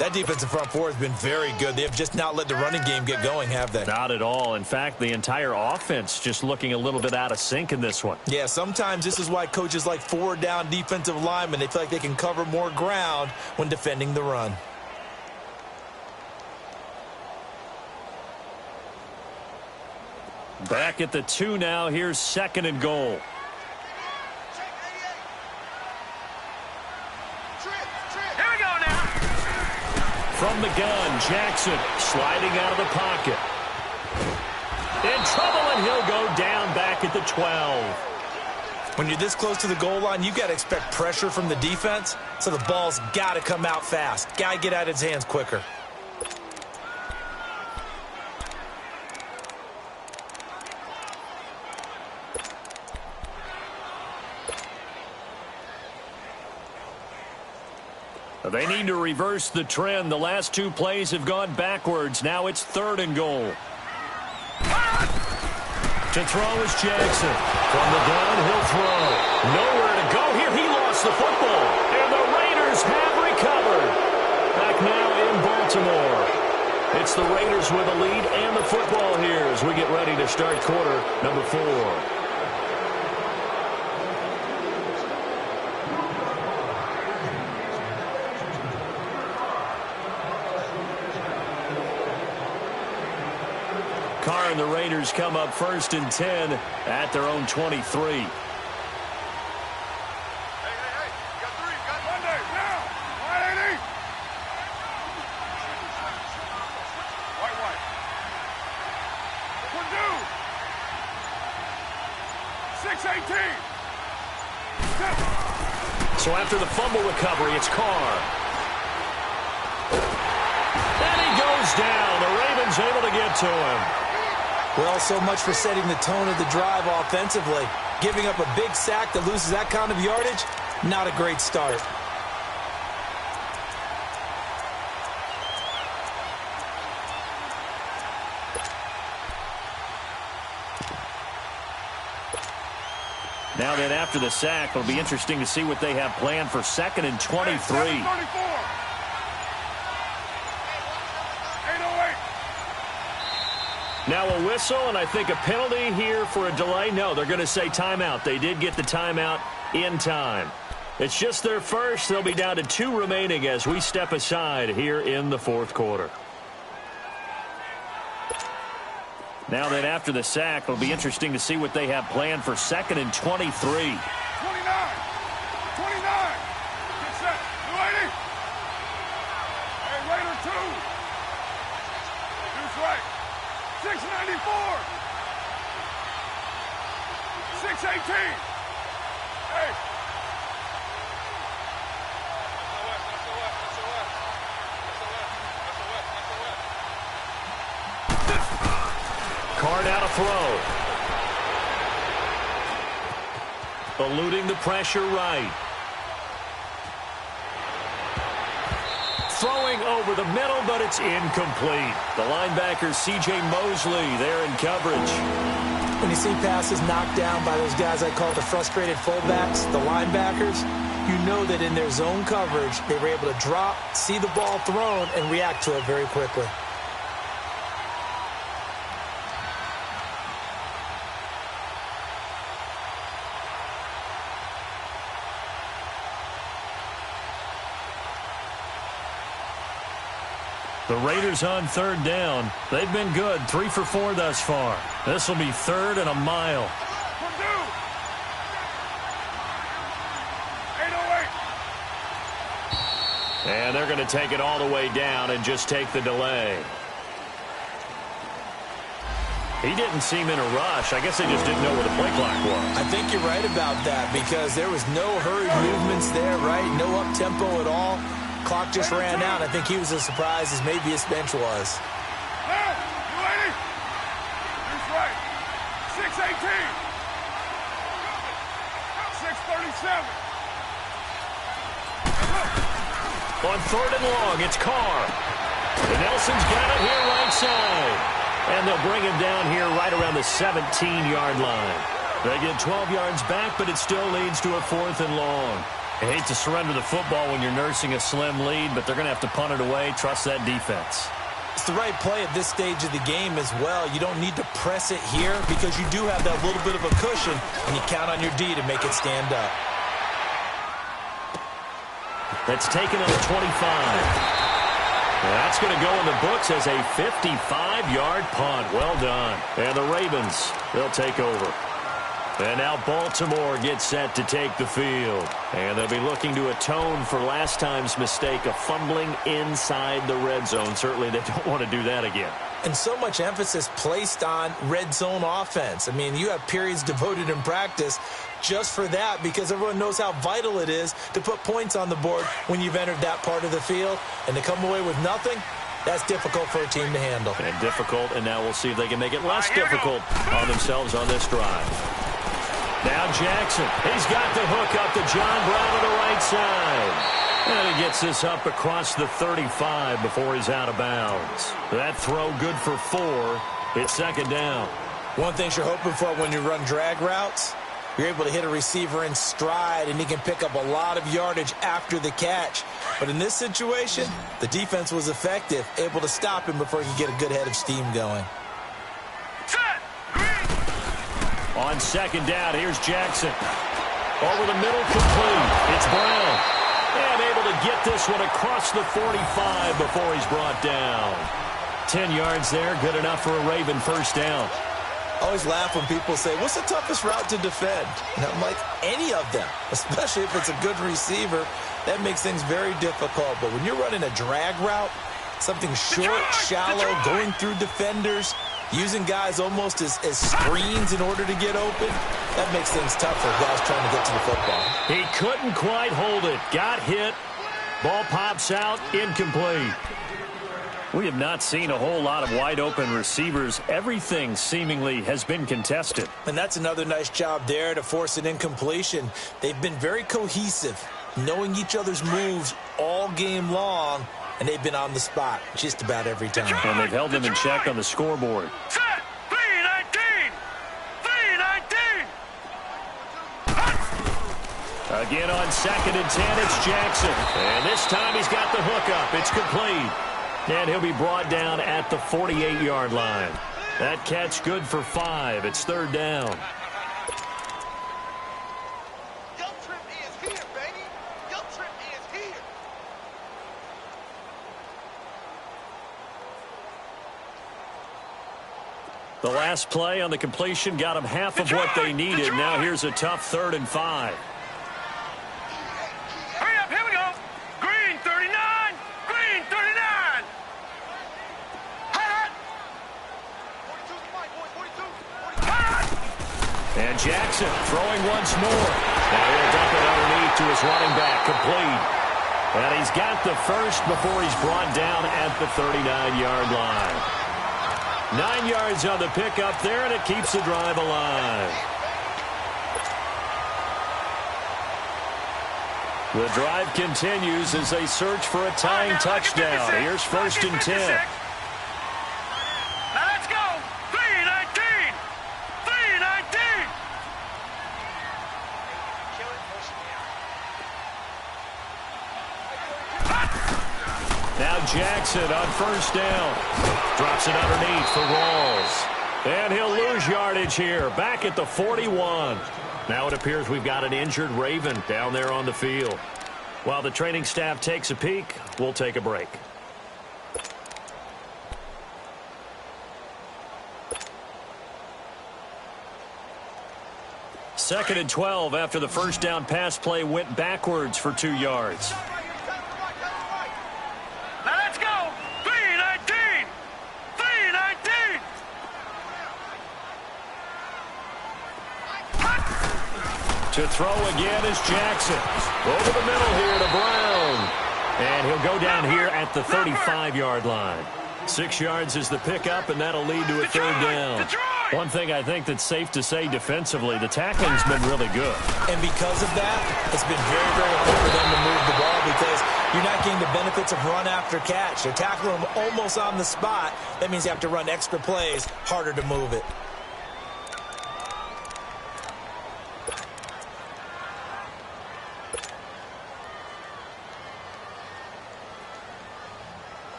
That defensive front four has been very good. They have just not let the running game get going, have they? Not at all. In fact, the entire offense just looking a little bit out of sync in this one. Yeah, sometimes this is why coaches like forward-down defensive linemen, they feel like they can cover more ground when defending the run. Back at the 2 now. Here's 2nd and goal. Here we go now. From the gun, Jackson sliding out of the pocket. In trouble, and he'll go down back at the 12. When you're this close to the goal line, you've got to expect pressure from the defense, so the ball's got to come out fast. Got to get out of his hands quicker. They need to reverse the trend. The last 2 plays have gone backwards. Now it's 3rd and goal. To throw is Jackson. From the gun, he'll throw. Nowhere to go here. He lost the football. And the Raiders have recovered. Back now in Baltimore. It's the Raiders with a lead and the football here as we get ready to start quarter number 4. Carr and the Raiders come up 1st and 10 at their own 23. Hey, you got 3. Got Monday now. 180. White. Purdue. 6-18. So after the fumble recovery, it's Carr. And he goes down. The Ravens able to get to him. Well, so much for setting the tone of the drive offensively. Giving up a big sack that loses that kind of yardage, not a great start. Now then, after the sack, it'll be interesting to see what they have planned for 2nd and 23. 8:34. Now a whistle, and I think a penalty here for a delay. No, they're going to say timeout. They did get the timeout in time. It's just their first. They'll be down to 2 remaining as we step aside here in the 4th quarter. Now then, after the sack, it'll be interesting to see what they have planned for 2nd and 23. 29. 29. Get set. 280. Hey, Raider 2. Deuce right. 694. 618. Hey. Carr out of throw. Eluding the pressure right. Throwing over the middle, but it's incomplete. The linebacker, C.J. Mosley, there in coverage. When you see passes knocked down by those guys I call the frustrated fullbacks, the linebackers, you know that in their zone coverage, they were able to drop, see the ball thrown, and react to it very quickly. The Raiders on third down. They've been good, 3 for 4 thus far. This will be 3rd and a mile. And they're going to take it all the way down and just take the delay. He didn't seem in a rush. I guess they just didn't know where the play clock was. I think you're right about that because there was no hurried movements there, right? No up-tempo at all. Clock just ran out. I think he was as surprised as maybe his bench was. Now, you ready? He's right. 6:18. 6:37. On 3rd and long, it's Carr. And Nelson's got it here right side. And they'll bring him down here right around the 17-yard line. They get 12 yards back, but it still leads to a 4th and long. I hate to surrender the football when you're nursing a slim lead, but they're going to have to punt it away. Trust that defense. It's the right play at this stage of the game as well. You don't need to press it here because you do have that little bit of a cushion, and you count on your D to make it stand up. That's taken on the 25. That's going to go in the books as a 55-yard punt. Well done. And the Ravens, they'll take over. And now Baltimore gets set to take the field. And they'll be looking to atone for last time's mistake of fumbling inside the red zone. Certainly they don't want to do that again. And so much emphasis placed on red zone offense. I mean, you have periods devoted in practice just for that because everyone knows how vital it is to put points on the board when you've entered that part of the field. And to come away with nothing, that's difficult for a team to handle. And difficult, and now we'll see if they can make it less difficult on themselves on this drive. Now Jackson, he's got the hook up to John Brown on the right side. And he gets this up across the 35 before he's out of bounds. That throw good for 4. It's 2nd down. One thing you're hoping for when you run drag routes, you're able to hit a receiver in stride, and he can pick up a lot of yardage after the catch. But in this situation, the defense was effective, able to stop him before he could get a good head of steam going. On 2nd down, here's Jackson. Over the middle, complete. It's Brown. And able to get this one across the 45 before he's brought down. 10 yards there, good enough for a Raven 1st down. I always laugh when people say, what's the toughest route to defend? And I'm like, any of them, especially if it's a good receiver. That makes things very difficult. But when you're running a drag route, something short, shallow, going through defenders, using guys almost as screens in order to get open, that makes things tough for guys trying to get to the football. He couldn't quite hold it. Got hit. Ball pops out. Incomplete. We have not seen a whole lot of wide-open receivers. Everything seemingly has been contested. And that's another nice job there to force an incompletion. They've been very cohesive, knowing each other's moves all game long, and they've been on the spot just about every time. And they've held them in check on the scoreboard. Set. 3:19. 3:19. Again on 2nd and 10, it's Jackson. And this time he's got the hook up. It's complete. And he'll be brought down at the 48-yard line. That catch good for 5. It's 3rd down. Your trip is here, baby. Your trip is here. The last play on the completion got them half of what they needed. Now here's a tough 3rd and 5. Hurry up, here we go. Green 39. Green 39. Hot. 42 is mine, boys. 42. Hot. And Jackson throwing once more. Now he'll dump it underneath to his running back, complete. And he's got the first before he's brought down at the 39-yard line. 9 yards on the pickup there, and it keeps the drive alive. The drive continues as they search for a tying touchdown. Here's 1st and 10. Now let's go. 3:19. 3:19. Now Jackson on 1st down. Drops it underneath for Rawls. And he'll lose yardage here. Back at the 41. Now it appears we've got an injured Raven down there on the field. While the training staff takes a peek, we'll take a break. 2nd and 12 after the first down pass play went backwards for 2 yards. Now let's go. 3-19. 3-19. To throw again is Jackson. Over the middle here to Brown. And he'll go down here at the 35-yard line. 6 yards is the pickup, and that'll lead to a 3rd down. One thing I think that's safe to say defensively, the tackling's been really good. And because of that, it's been very, very hard for them to move the ball because you're not getting the benefits of run after catch. They're tackling them almost on the spot. That means you have to run extra plays, harder to move it.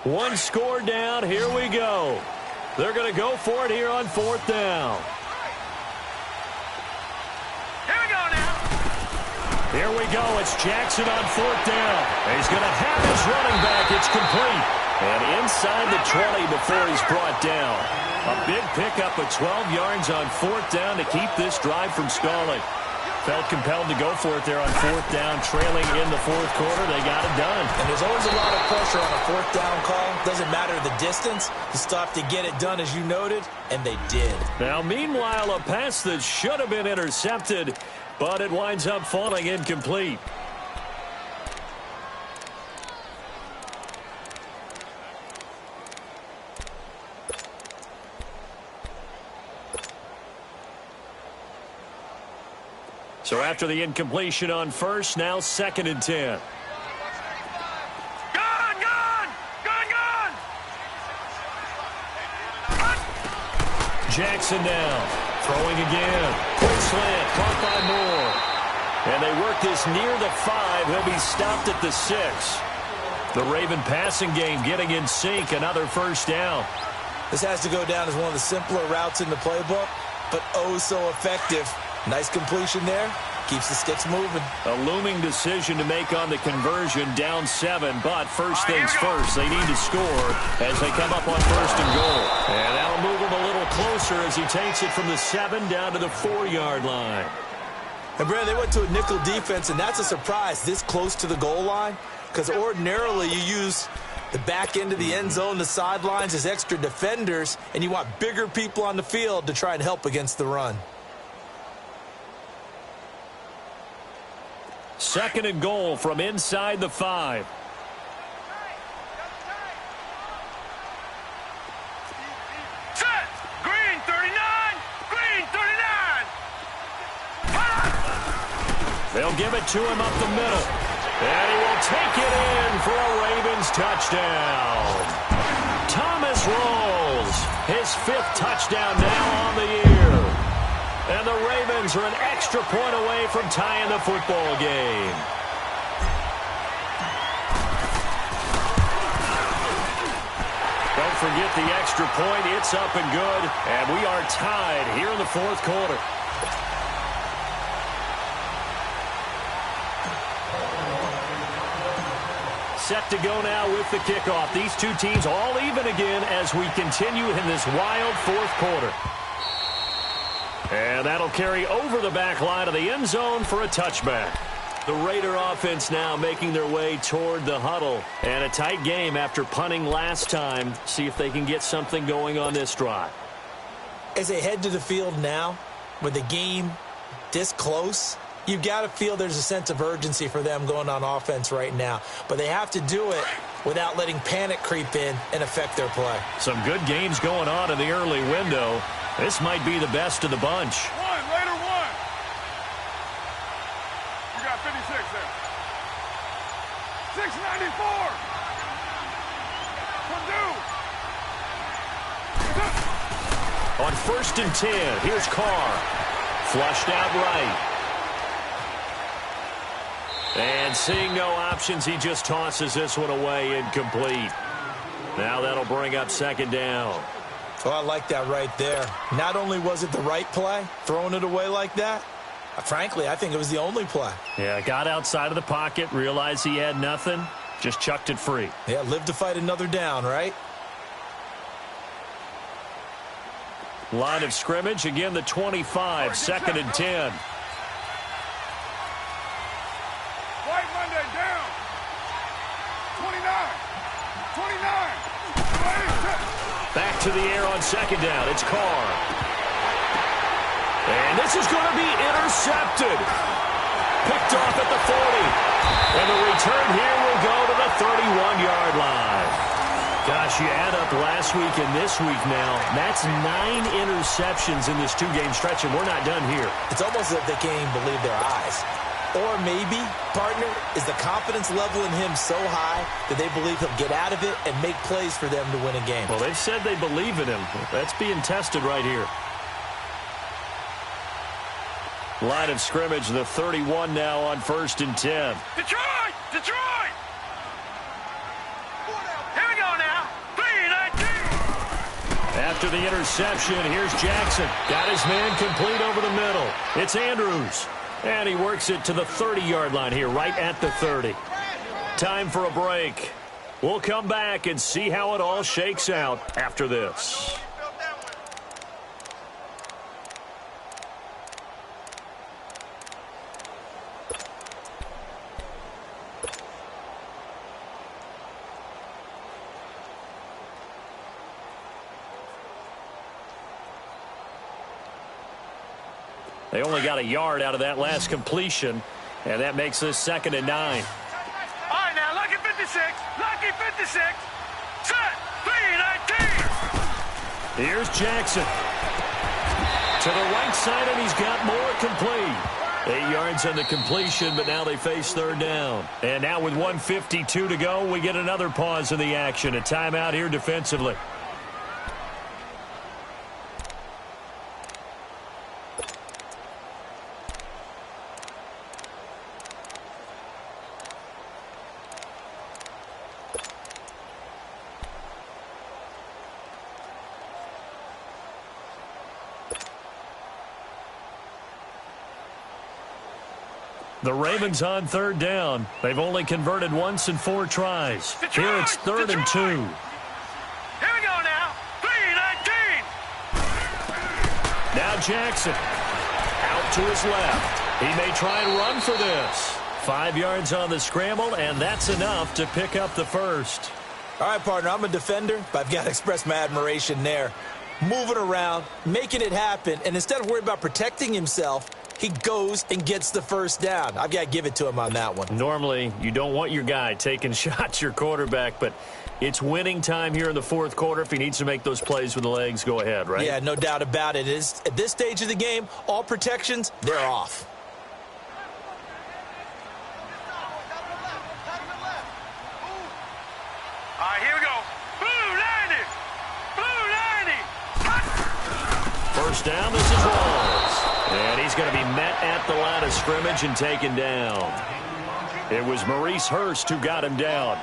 One score down. Here we go. They're going to go for it here on 4th down. Here we go now. Here we go. It's Jackson on 4th down. He's going to have his running back. It's complete. And inside the 20 before he's brought down. A big pickup of 12 yards on 4th down to keep this drive from stalling. Felt compelled to go for it there on 4th down, trailing in the 4th quarter. They got it done. And there's always a lot of pressure on a 4th down call. Doesn't matter the distance. You stop to get it done, as you noted, and they did. Now, meanwhile, a pass that should have been intercepted, but it winds up falling incomplete. So after the incompletion on 1st, now 2nd and 10. Gone! Jackson now. Throwing again. Quick slant. Caught by Moore. And they work this near the 5. He'll be stopped at the 6. The Raven passing game getting in sync. Another 1st down. This has to go down as one of the simpler routes in the playbook, but oh so effective. Nice completion there. Keeps the sticks moving. A looming decision to make on the conversion, down 7. But first things first, they need to score as they come up on 1st and goal. And that'll move him a little closer as he takes it from the 7 down to the 4-yard line. And, Brad, they went to a nickel defense, and that's a surprise this close to the goal line because ordinarily you use the back end of the end zone, the sidelines as extra defenders, and you want bigger people on the field to try and help against the run. 2nd and goal from inside the 5. Set! Green 39! Green 39! They'll give it to him up the middle. And he will take it in for a Ravens touchdown. Thomas rolls. His 5th touchdown now on the year. And the Ravens are an extra point away from tying the football game. Don't forget the extra point. It's up and good. And we are tied here in the 4th quarter. Set to go now with the kickoff. These two teams all even again as we continue in this wild 4th quarter. And that'll carry over the back line of the end zone for a touchback. The Raider offense now making their way toward the huddle. And a tight game after punting last time. See if they can get something going on this drive. As they head to the field now, with the game this close, you've got to feel there's a sense of urgency for them going on offense right now. But they have to do it without letting panic creep in and affect their play. Some good games going on in the early window. This might be the best of the bunch. Raider 1. You got 56 there. 694. Purdue. On 1st and 10, here's Carr. Flushed out right. And seeing no options, he just tosses this one away, incomplete. Now that'll bring up 2nd down. Oh, I like that right there. Not only was it the right play, throwing it away like that, Frankly, I think it was the only play. Yeah, got outside of the pocket, realized he had nothing, just chucked it free. Yeah, live to fight another down, right? Line of scrimmage, again the 25, 2nd and 10. White Monday down. 29. Back to the air on 2nd down. It's Carr. And this is going to be intercepted. Picked off at the 40. And the return here will go to the 31-yard line. Gosh, you add up last week and this week now. That's 9 interceptions in this 2-game stretch, and we're not done here. It's almost as if they can't even believe their eyes. Or maybe, partner, is the confidence level in him so high that they believe he'll get out of it and make plays for them to win a game. Well, they've said they believe in him. That's being tested right here. Line of scrimmage, the 31 now on 1st and 10. Detroit! Detroit! Here we go now. 3-19. After the interception, here's Jackson. Got his man complete over the middle. It's Andrews. And he works it to the 30-yard line here, right at the 30. Time for a break. We'll come back and see how it all shakes out after this. They only got a yard out of that last completion, and that makes this 2nd and 9. All right, now, lucky 56. Lucky 56. Set. 3-19. Here's Jackson. To the right side, and he's got more complete. 8 yards on the completion, but now they face 3rd down. And now with 1:52 to go, we get another pause in the action. A timeout here defensively. The Ravens on 3rd down. They've only converted once in 4 tries. Detroit, Here it's 3rd and 2. Here we go now. 3-19. Now Jackson. Out to his left. He may try and run for this. 5 yards on the scramble, and that's enough to pick up the first. All right, partner, I'm a defender, but I've got to express my admiration there. Moving around, making it happen, and instead of worrying about protecting himself, he goes and gets the first down. I've got to give it to him on that one. Normally, you don't want your guy taking shots, your quarterback, but it's winning time here in the 4th quarter. If he needs to make those plays with the legs, go ahead, right? Yeah, no doubt about it. At this stage of the game, all protections, they're off. All right, here we go. Blue 90. Blue 90. First down, this is Rawls. And he's going to be met at the line of scrimmage and taken down. It was Maurice Hurst who got him down.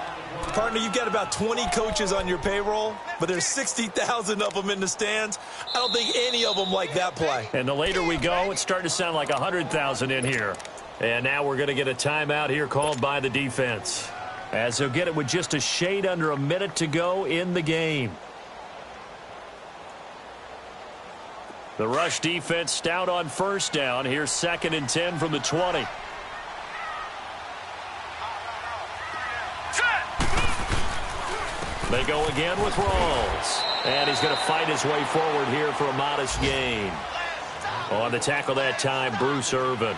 Partner, you've got about 20 coaches on your payroll, but there's 60,000 of them in the stands. I don't think any of them like that play. And the later we go, it's starting to sound like 100,000 in here. And now we're going to get a timeout here called by the defense, as they'll get it with just a shade under a minute to go in the game. The rush defense stout on 1st down. Here's 2nd and 10 from the 20. They go again with Rawls. And he's going to fight his way forward here for a modest gain. On the tackle that time, Bruce Irvin.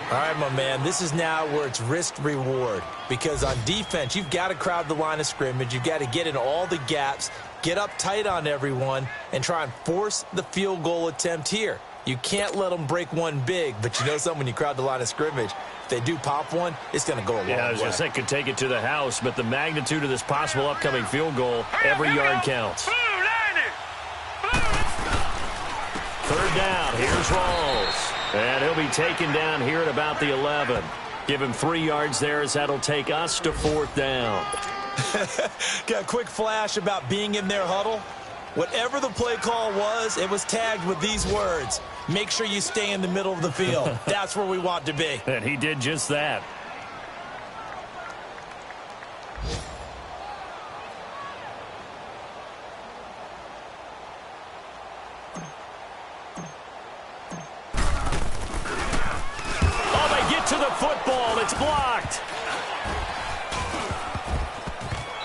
All right, my man, this is now where it's risk-reward. Because on defense, you've got to crowd the line of scrimmage. You've got to get in all the gaps, get up tight on everyone, and try and force the field goal attempt here. You can't let them break one big, but you know something, when you crowd the line of scrimmage, if they do pop one, it's going to go a long way. Yeah, I was going to say, could take it to the house, but the magnitude of this possible upcoming field goal, every yard counts. 3rd down, here's Rawls. And he'll be taken down here at about the 11. Give him 3 yards there, as that'll take us to 4th down. Got a quick flash about being in their huddle. Whatever the play call was, it was tagged with these words: make sure you stay in the middle of the field. That's where we want to be. And he did just that. To the football, it's blocked.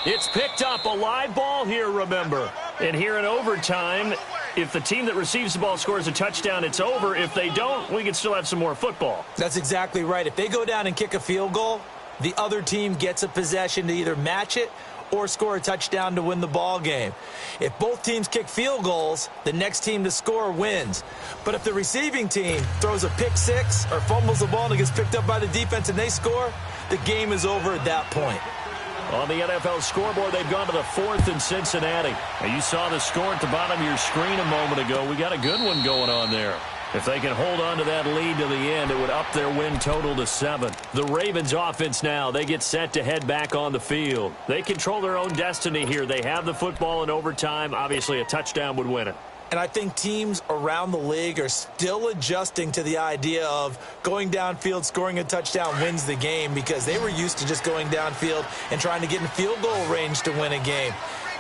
It's picked up, a live ball here, remember. And here in overtime, if the team that receives the ball scores a touchdown, it's over. If they don't, we can still have some more football. That's exactly right. If they go down and kick a field goal, the other team gets a possession to either match it or score a touchdown to win the ball game. If both teams kick field goals, the next team to score wins. But if the receiving team throws a pick six or fumbles the ball and it gets picked up by the defense and they score, the game is over at that point. On the NFL scoreboard, they've gone to the 4th in Cincinnati. Now, you saw the score at the bottom of your screen a moment ago. We got a good one going on there. If they can hold on to that lead to the end, it would up their win total to 7. The Ravens offense now, they get set to head back on the field. They control their own destiny here. They have the football in overtime. Obviously, a touchdown would win it. And I think teams around the league are still adjusting to the idea of going downfield, scoring a touchdown wins the game, because they were used to just going downfield and trying to get in field goal range to win a game.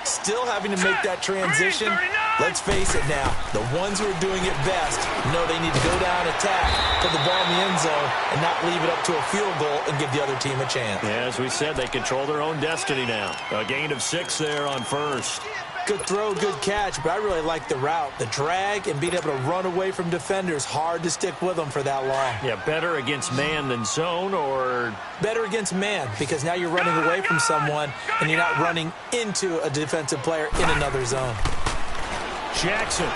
Still having to make that transition. Let's face it now, the ones who are doing it best know they need to go down, attack, put the ball in the end zone, and not leave it up to a field goal and give the other team a chance. Yeah, as we said, they control their own destiny now. A gain of 6 there on first. Good throw, good catch, but I really like the route. The drag and being able to run away from defenders, hard to stick with them for that long. Yeah, better against man than zone, or? Better against man, because now you're running away from someone and you're not running into a defensive player in another zone. Jackson.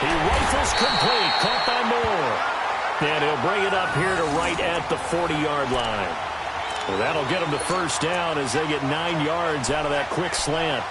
He rifles complete, caught by Moore. And he'll bring it up here to right at the 40-yard line. Well, that'll get them to first down as they get 9 yards out of that quick slant.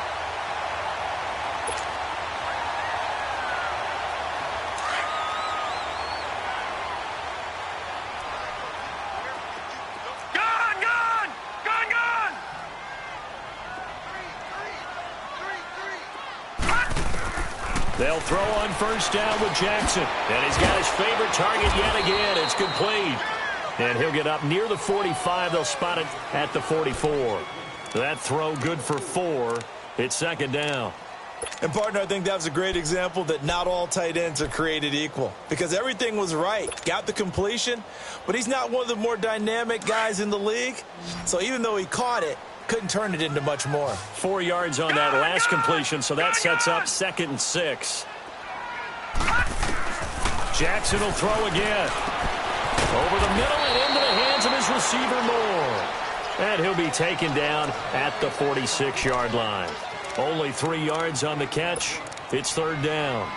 They'll throw on first down with Jackson. And he's got his favorite target yet again. It's complete. And he'll get up near the 45. They'll spot it at the 44. That throw good for 4. It's second down. And, partner, I think that was a great example that not all tight ends are created equal, because everything was right. Got the completion, but he's not one of the more dynamic guys in the league. So even though he caught it, couldn't turn it into much more. 4 yards on that last completion, so that sets up 2nd and 6. Jackson will throw again. Over the middle and into the hands of his receiver, Moore. And he'll be taken down at the 46-yard line. Only 3 yards on the catch. It's third down.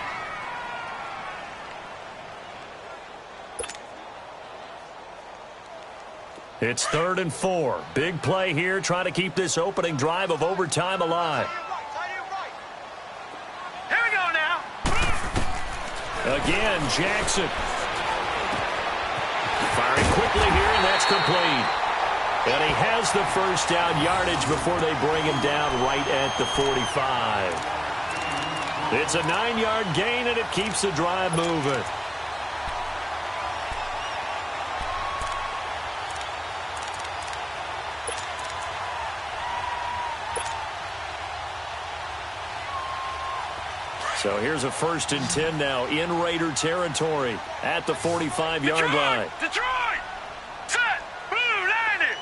It's 3rd and 4. Big play here, trying to keep this opening drive of overtime alive. Here we go now. Again, Jackson. Firing quickly here, and that's complete. And he has the first down yardage before they bring him down right at the 45. It's a 9-yard gain, and it keeps the drive moving. So here's a 1st and 10 now in Raider territory at the 45-yard line. Detroit! Set! Blue, landed!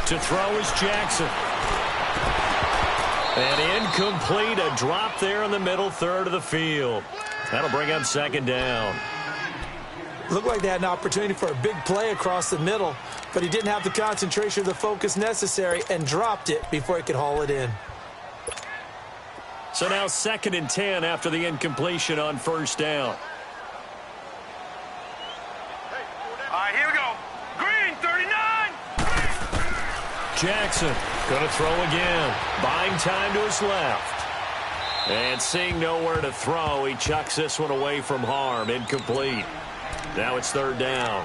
To throw is Jackson. And incomplete, a drop there in the middle third of the field. That'll bring up 2nd down. Looked like they had an opportunity for a big play across the middle, but he didn't have the concentration or the focus necessary and dropped it before he could haul it in. So now 2nd and 10 after the incompletion on first down. All right, here we go. Green, 39. Jackson going to throw again. Buying time to his left. And seeing nowhere to throw, he chucks this one away from harm. Incomplete. Now it's 3rd down.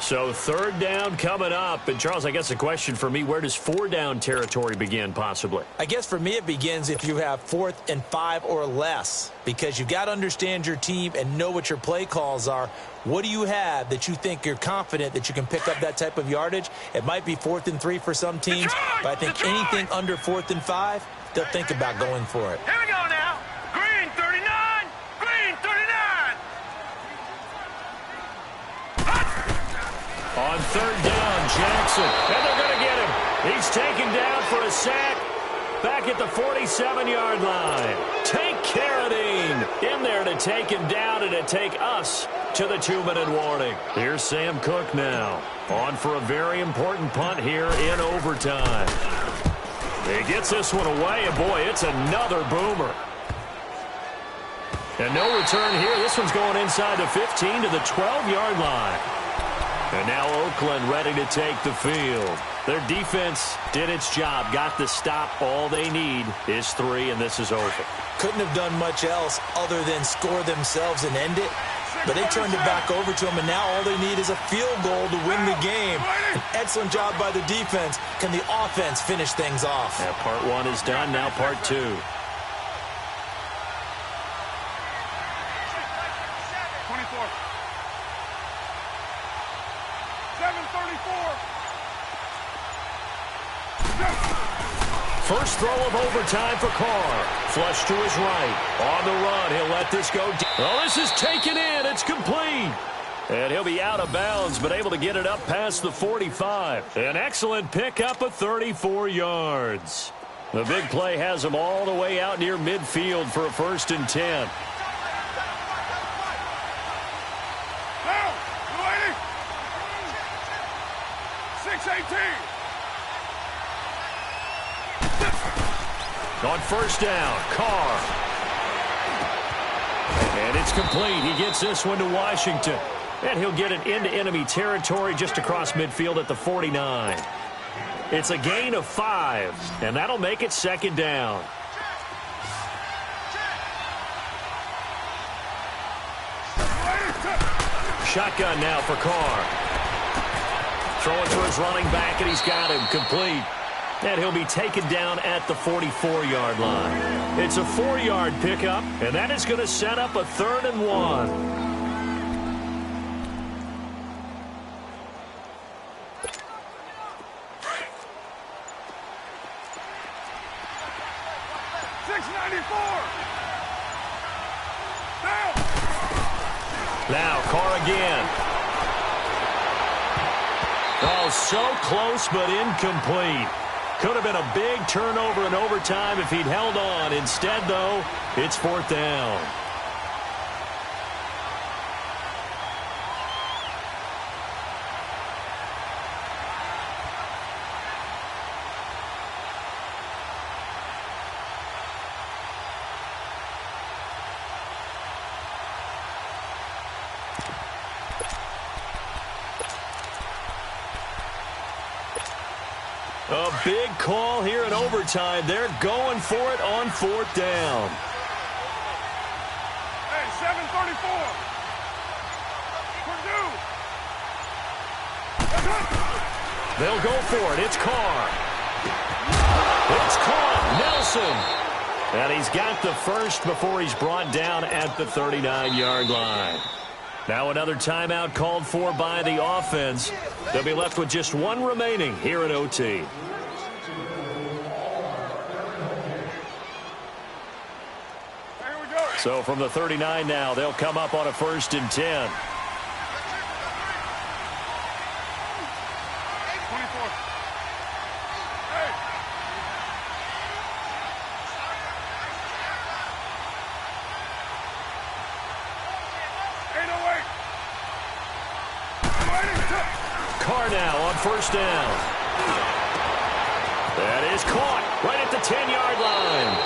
So third down coming up. And, Charles, I guess a question for me, where does four down territory begin possibly? I guess for me it begins if you have 4th and 5 or less, because you've got to understand your team and know what your play calls are. What do you have that you think you're confident that you can pick up that type of yardage? It might be 4th and 3 for some teams, but I think anything under 4th and 5, they'll think about going for it. Here we go now. Green 39. Green 39. On third down, Jackson. And they're going to get him. He's taken down for a sack. Back at the 47-yard line. Tank Carradine in there to take him down and to take us to the 2-minute warning. Here's Sam Cook now. On for a very important punt here in overtime. He gets this one away, and boy, it's another boomer. And no return here. This one's going inside the 15 to the 12-yard line. And now Oakland ready to take the field. Their defense did its job, got the stop. All they need is 3, and this is over. Couldn't have done much else other than score themselves and end it. But they turned it back over to them, and now all they need is a field goal to win the game. An excellent job by the defense. Can the offense finish things off? Yeah, part 1 is done, now part 2. 24. 7:34. First throw of overtime for Carr. Flush to his right. On the run, he'll let this go deep. Oh, this is taken in. It's complete. And he'll be out of bounds, but able to get it up past the 45. An excellent pickup of 34 yards. The big play has him all the way out near midfield for a 1st and 10. Now, 6:18. On first down, Carr. And it's complete. He gets this one to Washington. And he'll get it into enemy territory just across midfield at the 49. It's a gain of 5, and that'll make it 2nd down. Shotgun now for Carr. Throwing for his running back, and he's got him complete. And he'll be taken down at the 44-yard line. It's a 4-yard pickup, and that is going to set up a 3rd and 1. Now Carr again. Oh, so close but incomplete. Could have been a big turnover in overtime if he'd held on. Instead, though, it's 4th down. A big call here in overtime. They're going for it on 4th down. Hey, 7:34. Purdue. They'll go for it. It's Carr. It's caught. Nelson. And he's got the first before he's brought down at the 39-yard line. Now another timeout called for by the offense. They'll be left with just 1 remaining here in OT. So from the 39 now, they'll come up on a 1st and 10. 24. Hey. Carr now on 1st down. That is caught right at the 10-yard line.